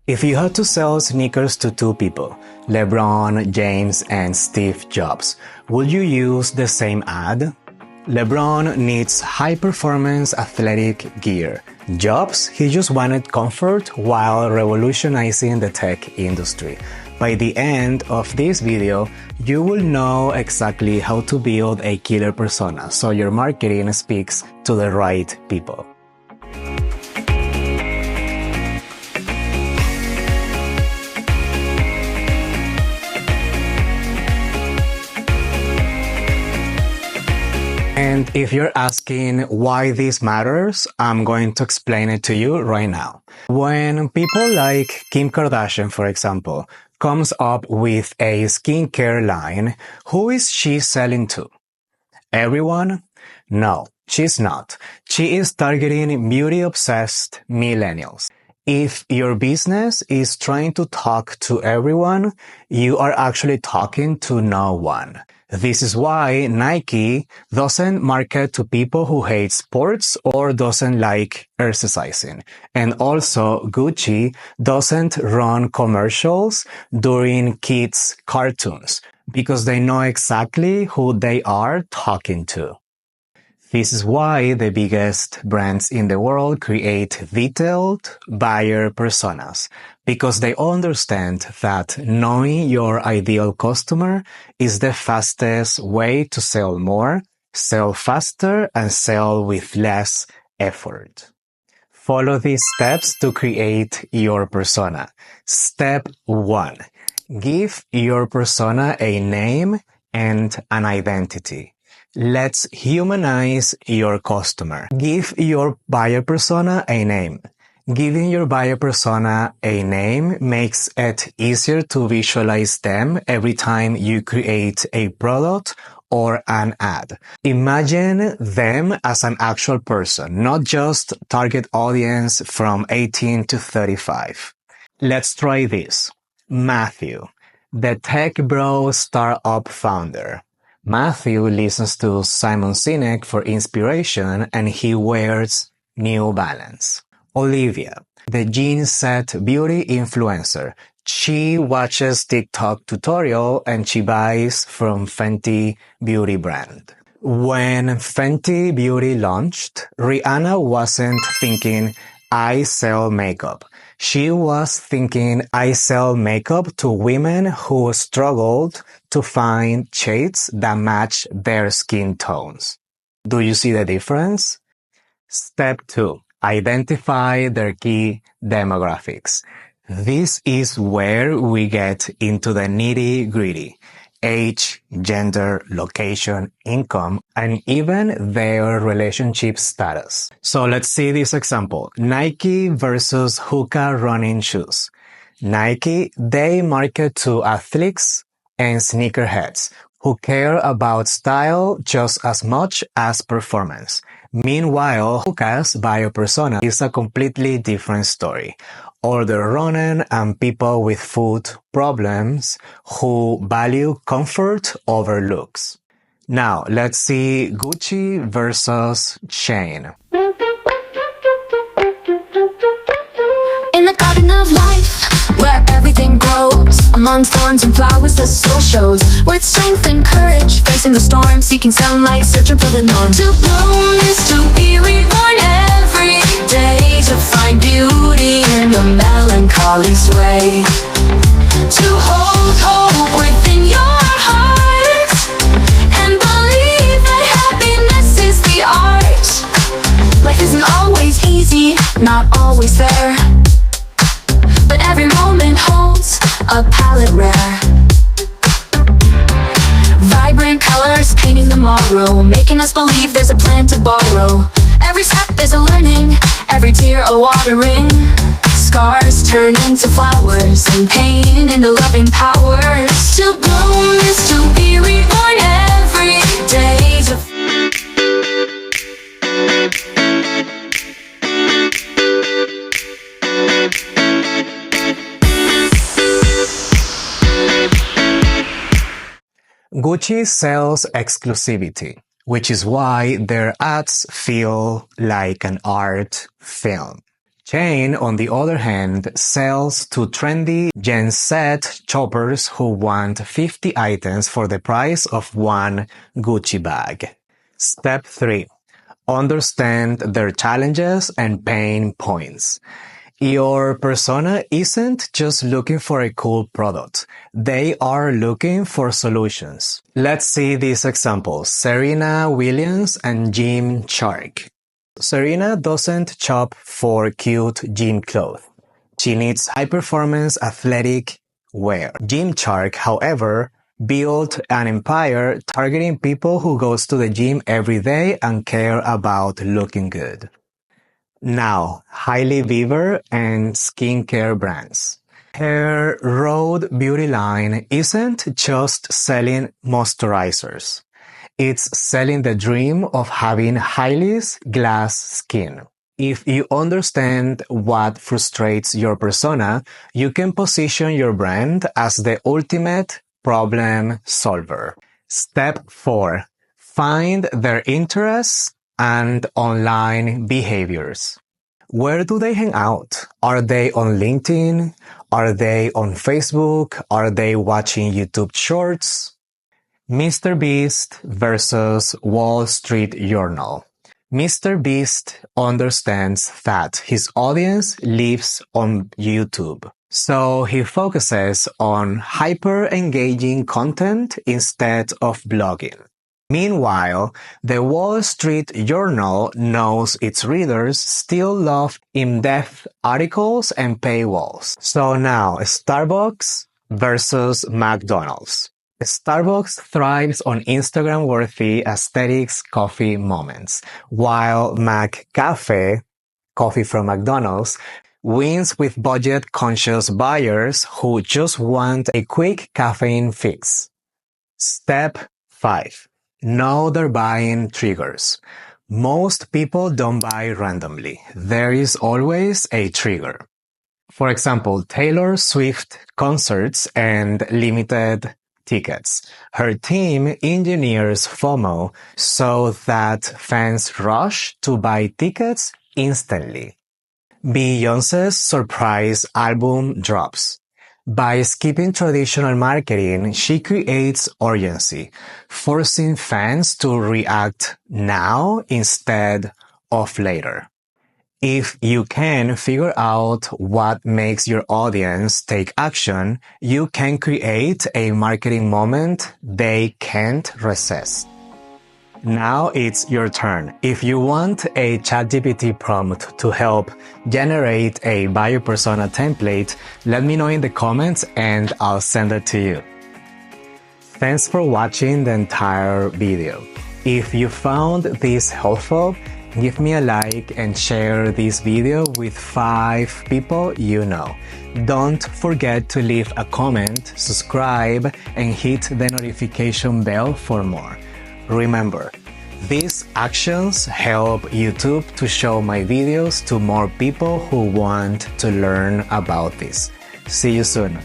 If you had to sell sneakers to two people, LeBron James and Steve Jobs, would you use the same ad? LeBron needs high-performance athletic gear. Jobs, he just wanted comfort while revolutionizing the tech industry. By the end of this video, you will know exactly how to build a killer persona so your marketing speaks to the right people. And if you're asking why this matters, I'm going to explain it to you right now. When people like Kim Kardashian, for example, comes up with a skincare line, who is she selling to? Everyone? No, she's not. She is targeting beauty-obsessed millennials. If your business is trying to talk to everyone, you are actually talking to no one. This is why Nike doesn't market to people who hate sports or doesn't like exercising. And also Gucci doesn't run commercials during kids' cartoons because they know exactly who they are talking to. This is why the biggest brands in the world create detailed buyer personas, because they understand that knowing your ideal customer is the fastest way to sell more, sell faster, and sell with less effort. Follow these steps to create your persona. Step 1. Give your persona a name and an identity. Let's humanize your customer. Give your buyer persona a name. Giving your buyer persona a name makes it easier to visualize them every time you create a product or an ad. Imagine them as an actual person, not just target audience from 18 to 35. Let's try this. Matthew, the tech bro startup founder. Matthew listens to Simon Sinek for inspiration and he wears New Balance. Olivia, the jean set beauty influencer. She watches TikTok tutorial and she buys from Fenty beauty brand. When Fenty Beauty launched, Rihanna wasn't thinking, I sell makeup. She was thinking, I sell makeup to women who struggled to find shades that match their skin tones. Do you see the difference? Step 2. Identify their key demographics. This is where we get into the nitty-gritty. Age, gender, location, income, and even their relationship status. So let's see this example. Nike versus Hoka running shoes. Nike, they market to athletes and sneakerheads who care about style just as much as performance. Meanwhile, Hoka's buyer persona is a completely different story. Older running and people with food problems who value comfort over looks. Now, let's see Gucci versus Shane. In the garden of life, where everything grows, among thorns and flowers the soul shows. With strength and courage, facing the storm, seeking sunlight, searching for the norm. To bloom is to be reborn every day, to find beauty in the melancholy sway. To hold hope within your heart and believe that happiness is the art. Life isn't always easy, not always fair, but every moment holds a palette rare. Vibrant colors painting tomorrow, making us believe there's a plan to borrow. Every step is a learning, every tear a watering. Scars turn into flowers and pain into loving powers. To bloom is to be reborn every day. Gucci sells exclusivity, which is why their ads feel like an art film. Chain, on the other hand, sells to trendy Gen Z shoppers who want 50 items for the price of one Gucci bag. Step 3. Understand their challenges and pain points. Your persona isn't just looking for a cool product. They are looking for solutions. Let's see these examples. Serena Williams and Gymshark. Serena doesn't shop for cute gym clothes. She needs high-performance athletic wear. Gymshark, however, built an empire targeting people who goes to the gym every day and care about looking good. Now, Hailey Bieber and skincare brands. Her Rhode beauty line isn't just selling moisturizers. It's selling the dream of having Hailey's glass skin. If you understand what frustrates your persona, you can position your brand as the ultimate problem solver. Step 4. Find their interests and online behaviors. Where do they hang out? Are they on LinkedIn? Are they on Facebook? Are they watching YouTube Shorts? Mr. Beast versus Wall Street Journal. Mr. Beast understands that his audience lives on YouTube, so he focuses on hyper-engaging content instead of blogging. Meanwhile, the Wall Street Journal knows its readers still love in-depth articles and paywalls. So now, Starbucks versus McDonald's. Starbucks thrives on Instagram-worthy aesthetics coffee moments, while McCafe, coffee from McDonald's, wins with budget-conscious buyers who just want a quick caffeine fix. Step 5. Know their buying triggers. Most people don't buy randomly. There is always a trigger. For example, Taylor Swift concerts and limited tickets. Her team engineers FOMO so that fans rush to buy tickets instantly. Beyoncé's surprise album drops. By skipping traditional marketing, she creates urgency, forcing fans to react now instead of later. If you can figure out what makes your audience take action, you can create a marketing moment they can't resist. Now it's your turn. If you want a ChatGPT prompt to help generate a buyer persona template, let me know in the comments and I'll send it to you. Thanks for watching the entire video. If you found this helpful, give me a like and share this video with 5 people you know. Don't forget to leave a comment, subscribe, and hit the notification bell for more. Remember, these actions help YouTube to show my videos to more people who want to learn about this. See you soon.